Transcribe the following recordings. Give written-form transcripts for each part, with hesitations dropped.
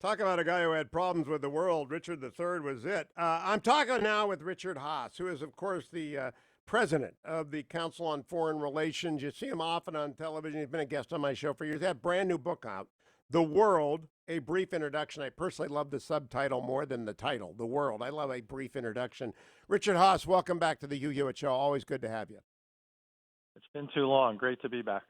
Talk about a guy who had problems with the world. Richard III was it. I'm talking now with Richard Haass, who is, of course, the president of the Council on Foreign Relations. You see him often on television. He's been a guest on my show for years. He had a brand new book out, The World, A Brief Introduction. I personally love the subtitle more than the title, The World. I love A Brief Introduction. Richard Haass, welcome back to the Hugh Hewitt Show. Always good to have you. It's been too long. Great to be back.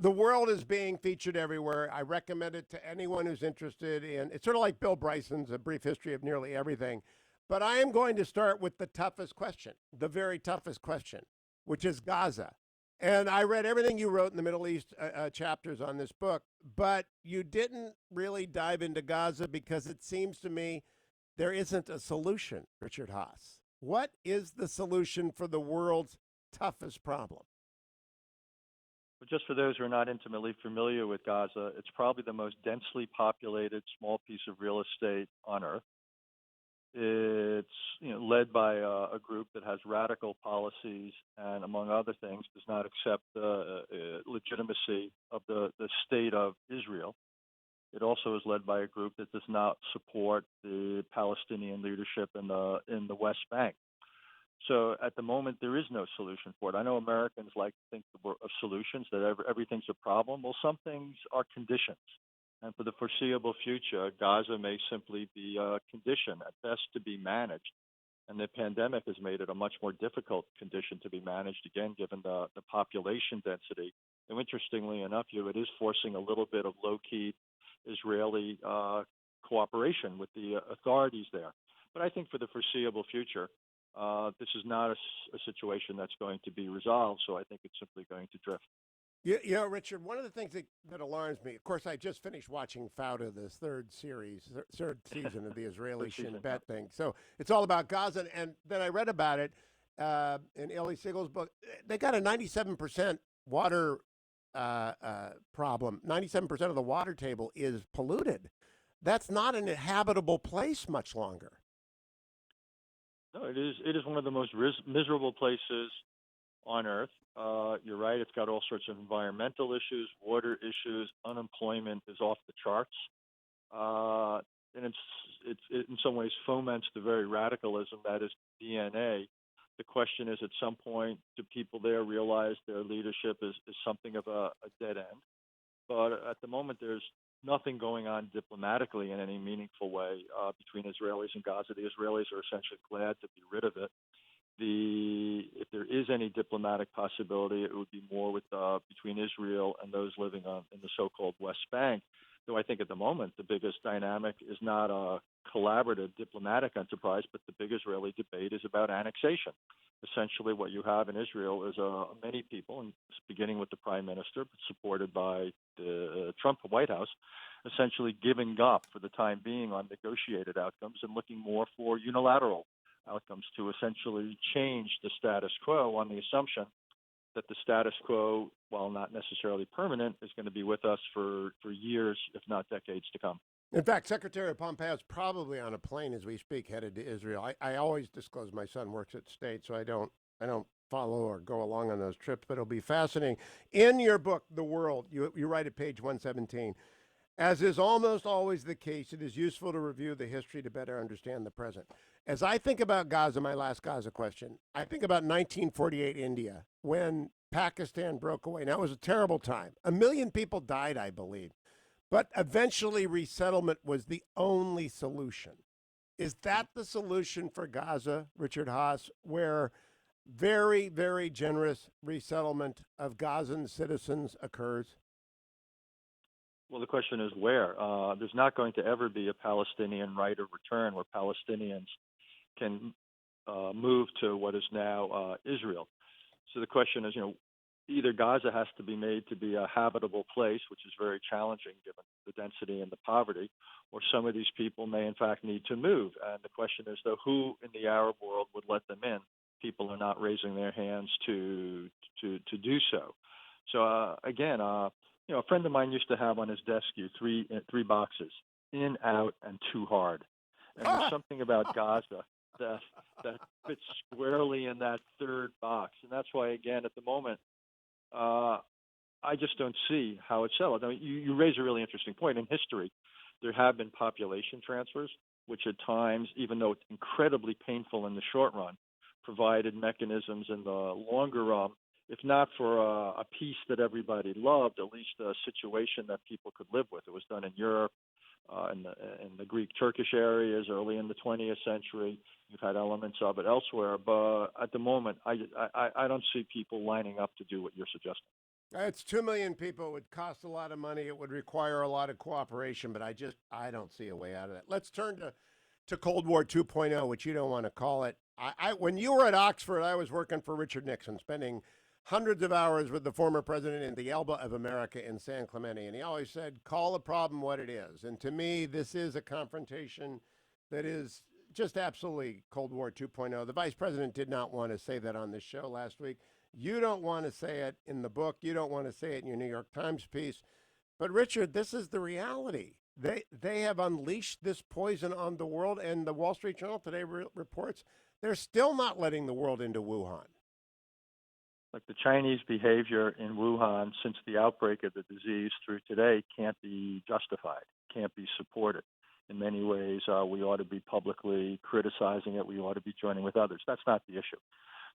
The World is being featured everywhere. I recommend it to anyone who's interested in. It's sort of like Bill Bryson's A Brief History of Nearly Everything. But I am going to start with the toughest question, the very toughest question, which is Gaza. And I read everything you wrote in the Middle East chapters on this book, but you didn't really dive into Gaza because it seems to me there isn't a solution, Richard Haass. What is the solution for the world's toughest problem? But just for those who are not intimately familiar with Gaza, it's probably the most densely populated small piece of real estate on Earth. It's led by a group that has radical policies and, among other things, does not accept the legitimacy of the state of Israel. It also is led by a group that does not support the Palestinian leadership in the West Bank. So at the moment, there is no solution for it. I know Americans like to think of solutions, that everything's a problem. Well, some things are conditions. And for the foreseeable future, Gaza may simply be a condition at best to be managed. And the pandemic has made it a much more difficult condition to be managed, again, given the population density. And interestingly enough, it is forcing a little bit of low-key Israeli cooperation with the authorities there. But I think for the foreseeable future, this is not a situation that's going to be resolved, so I think it's simply going to drift. Richard, one of the things that alarms me, of course, I just finished watching Fauda, this third season of the Israeli Shin Bet thing. So it's all about Gaza. And then I read about it in Elie Siegel's book. They got a 97% water problem. 97% of the water table is polluted. That's not an inhabitable place much longer. No, it is. It is one of the most miserable places on Earth. You're right. It's got all sorts of environmental issues, water issues. Unemployment is off the charts, and it in some ways foments the very radicalism that is DNA. The question is, at some point, do people there realize their leadership is something of a dead end? But at the moment, there's nothing going on diplomatically in any meaningful way between Israelis and Gaza. The Israelis are essentially glad to be rid of it. If there is any diplomatic possibility, it would be more with between Israel and those living in the so-called West Bank. Though I think at the moment the biggest dynamic is not a collaborative diplomatic enterprise, but the big Israeli debate is about annexation. Essentially, what you have in Israel is many people, and beginning with the prime minister, but supported by the Trump White House, essentially giving up for the time being on negotiated outcomes and looking more for unilateral outcomes to essentially change the status quo on the assumption that the status quo, while not necessarily permanent, is going to be with us for years, if not decades to come. In fact, Secretary Pompeo is probably on a plane as we speak, headed to Israel. I always disclose my son works at state, so I don't follow or go along on those trips, but it'll be fascinating. In your book, The World, you write at page 117, as is almost always the case, it is useful to review the history to better understand the present. As I think about Gaza, my last Gaza question, I think about 1948 India, when Pakistan broke away. Now, it was a terrible time. 1 million people died, I believe. But eventually, resettlement was the only solution. Is that the solution for Gaza, Richard Haass, where very, very generous resettlement of Gazan citizens occurs? Well, the question is where. There's not going to ever be a Palestinian right of return where Palestinians can move to what is now Israel. So the question is, either Gaza has to be made to be a habitable place, which is very challenging given the density and the poverty, or some of these people may in fact need to move. And the question is, though, who in the Arab world would let them in? People are not raising their hands to do so. So again, a friend of mine used to have on his desk three boxes: in, out, and too hard. And there's something about Gaza that fits squarely in that third box, and that's why, again, at the moment, I just don't see how it's settled. I mean, you raise a really interesting point in history. There have been population transfers, which at times, even though it's incredibly painful in the short run, provided mechanisms in the longer run, if not for a peace that everybody loved, at least a situation that people could live with. It was done in Europe, in the Greek-Turkish areas early in the 20th century. You've had elements of it elsewhere, but at the moment, I don't see people lining up to do what you're suggesting. It's 2 million people. It would cost a lot of money. It would require a lot of cooperation, but I don't see a way out of that. Let's turn to Cold War 2.0, which you don't want to call it. When you were at Oxford, I was working for Richard Nixon, spending hundreds of hours with the former president in the Elba of America in San Clemente, and he always said, call the problem what it is. And to me, this is a confrontation that is just absolutely Cold War 2.0. The vice president did not want to say that on this show last week. You don't want to say it in the book. You don't want to say it in your New York Times piece. But Richard, this is the reality. They have unleashed this poison on the world, and the Wall Street Journal today reports they're still not letting the world into Wuhan. Like the Chinese behavior in Wuhan since the outbreak of the disease through today can't be justified, can't be supported. In many ways, we ought to be publicly criticizing it. We ought to be joining with others. That's not the issue.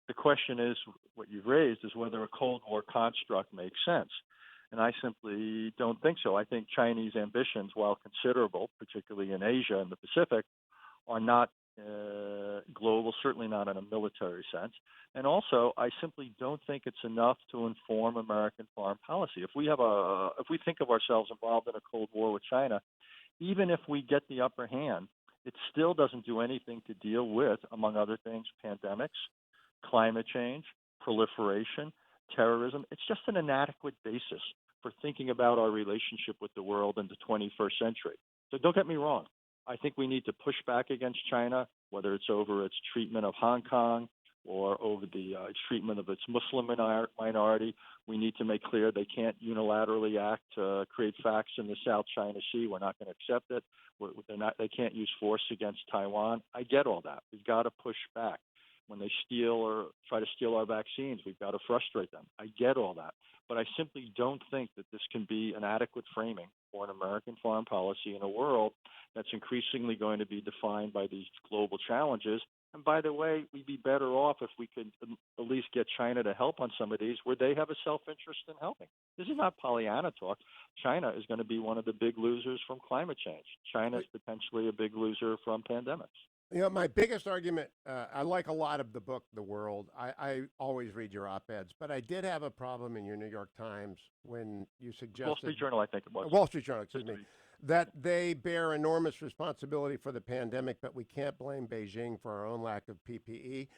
The question is, what you've raised is whether a Cold War construct makes sense. And I simply don't think so. I think Chinese ambitions, while considerable, particularly in Asia and the Pacific, are not global, certainly not in a military sense. And also, I simply don't think it's enough to inform American foreign policy. If we think of ourselves involved in a Cold War with China, even if we get the upper hand, it still doesn't do anything to deal with, among other things, pandemics, climate change, proliferation, terrorism. It's just an inadequate basis for thinking about our relationship with the world in the 21st century. So don't get me wrong. I think we need to push back against China, whether it's over its treatment of Hong Kong or over the treatment of its Muslim minority. We need to make clear they can't unilaterally act to create facts in the South China Sea. We're not going to accept it. They can't use force against Taiwan. I get all that. We've got to push back. When they steal or try to steal our vaccines, we've got to frustrate them. I get all that. But I simply don't think that this can be an adequate framing for an American foreign policy in a world that's increasingly going to be defined by these global challenges. And by the way, we'd be better off if we could at least get China to help on some of these where they have a self-interest in helping. This is not Pollyanna talk. China is going to be one of the big losers from climate change. China is potentially a big loser from pandemics. You know, my biggest argument, I like a lot of the book, The World. I always read your op-eds, but I did have a problem in your New York Times when you suggested— Wall Street Journal, I think it was. Wall Street Journal, excuse me. That they bear enormous responsibility for the pandemic, but we can't blame Beijing for our own lack of PPE.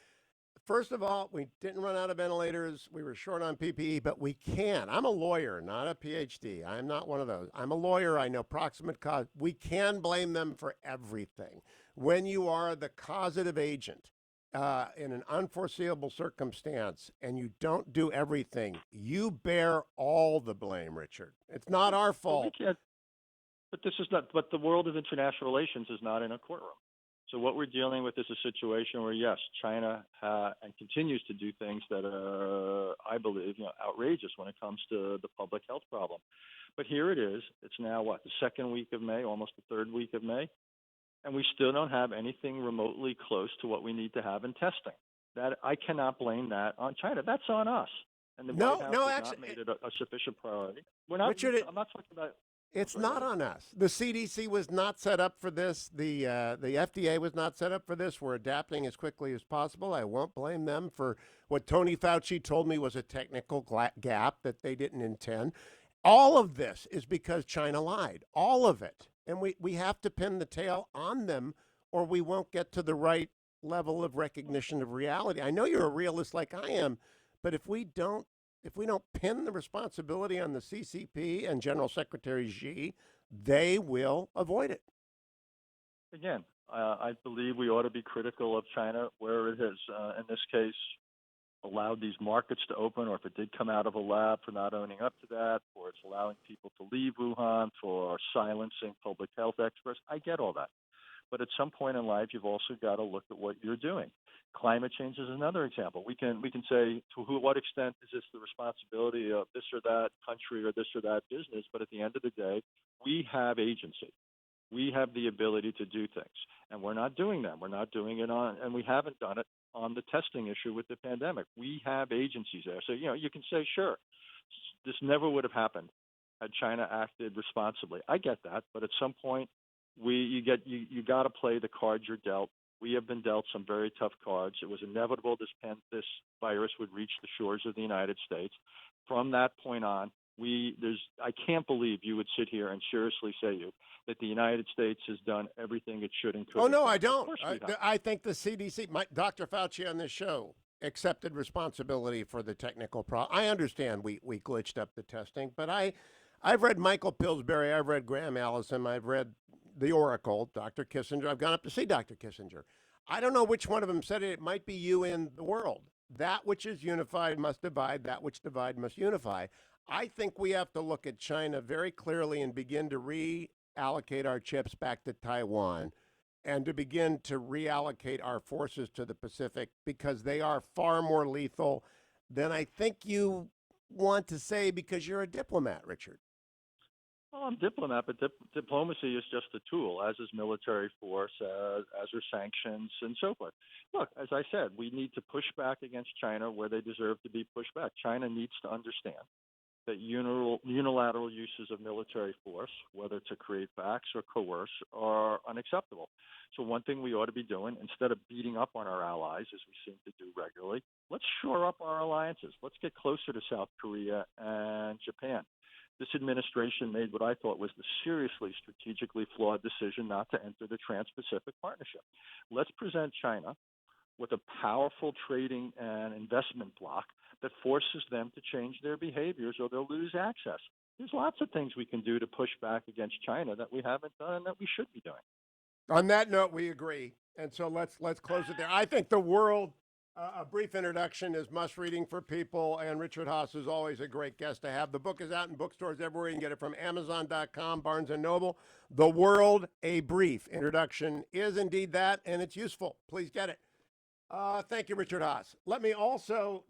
First of all, we didn't run out of ventilators. We were short on PPE, but we can. I'm a lawyer, not a PhD. I'm not one of those. I'm a lawyer. I know proximate cause. We can blame them for everything. When you are the causative agent in an unforeseeable circumstance and you don't do everything, you bear all the blame, Richard. It's not our fault. But this is not. But the world of international relations is not in a courtroom. So what we're dealing with is a situation where, yes, China and continues to do things that are, I believe, outrageous when it comes to the public health problem. But here it is. It's now, the second week of May, almost the third week of May, and we still don't have anything remotely close to what we need to have in testing. That I cannot blame that on China. That's on us. And the White House has not made it a sufficient priority. We're not. Richard, I'm not talking about. It's not on us. The CDC was not set up for this. The FDA was not set up for this. We're adapting as quickly as possible. I won't blame them for what Tony Fauci told me was a technical gap that they didn't intend. All of this is because China lied. All of it. And we have to pin the tail on them or we won't get to the right level of recognition of reality. I know you're a realist like I am, but if we don't pin the responsibility on the CCP and General Secretary Xi, they will avoid it. Again, I believe we ought to be critical of China where it has, in this case, allowed these markets to open, or if it did come out of a lab for not owning up to that, or it's allowing people to leave Wuhan, for silencing public health experts. I get all that. But at some point in life, you've also got to look at what you're doing. Climate change is another example. We can say what extent is this the responsibility of this or that country or this or that business, but at the end of the day, we have agency. We have the ability to do things, and we're not doing them. We're not doing it on, and we haven't done it on the testing issue with the pandemic. We have agencies there. So, you can say, sure, this never would have happened had China acted responsibly. I get that, but at some point, you got to play the cards you're dealt. We have been dealt some very tough cards. It was inevitable this virus would reach the shores of the United States. From that point on, I can't believe you would sit here and seriously say that the United States has done everything it should and could. Oh, no, I Of don't. course we have. I think the CDC, Dr. Fauci on this show, accepted responsibility for the technical problem. I understand we glitched up the testing, but I've read Michael Pillsbury, I've read Graham Allison, I've read the Oracle, Dr. Kissinger. I've gone up to see Dr. Kissinger. I don't know which one of them said it. It might be you in the world. That which is unified must divide. That which divide must unify. I think we have to look at China very clearly and begin to reallocate our chips back to Taiwan and to begin to reallocate our forces to the Pacific because they are far more lethal than I think you want to say because you're a diplomat, Richard. Well, I'm a diplomat, but diplomacy is just a tool, as is military force, as are sanctions, and so forth. Look, as I said, we need to push back against China where they deserve to be pushed back. China needs to understand that unilateral uses of military force, whether to create facts or coerce, are unacceptable. So one thing we ought to be doing, instead of beating up on our allies, as we seem to do regularly, let's shore up our alliances. Let's get closer to South Korea and Japan. This administration made what I thought was the seriously strategically flawed decision not to enter the Trans-Pacific Partnership. Let's present China with a powerful trading and investment bloc that forces them to change their behaviors or they'll lose access. There's lots of things we can do to push back against China that we haven't done and that we should be doing. On that note, we agree. And so let's close it there. I think the world, a brief introduction is must reading for people. And Richard Haass is always a great guest to have. The book is out in bookstores everywhere. You can get it from Amazon.com, Barnes & Noble. The World, a brief introduction is indeed that, and it's useful. Please get it. Thank you, Richard Haass. Let me also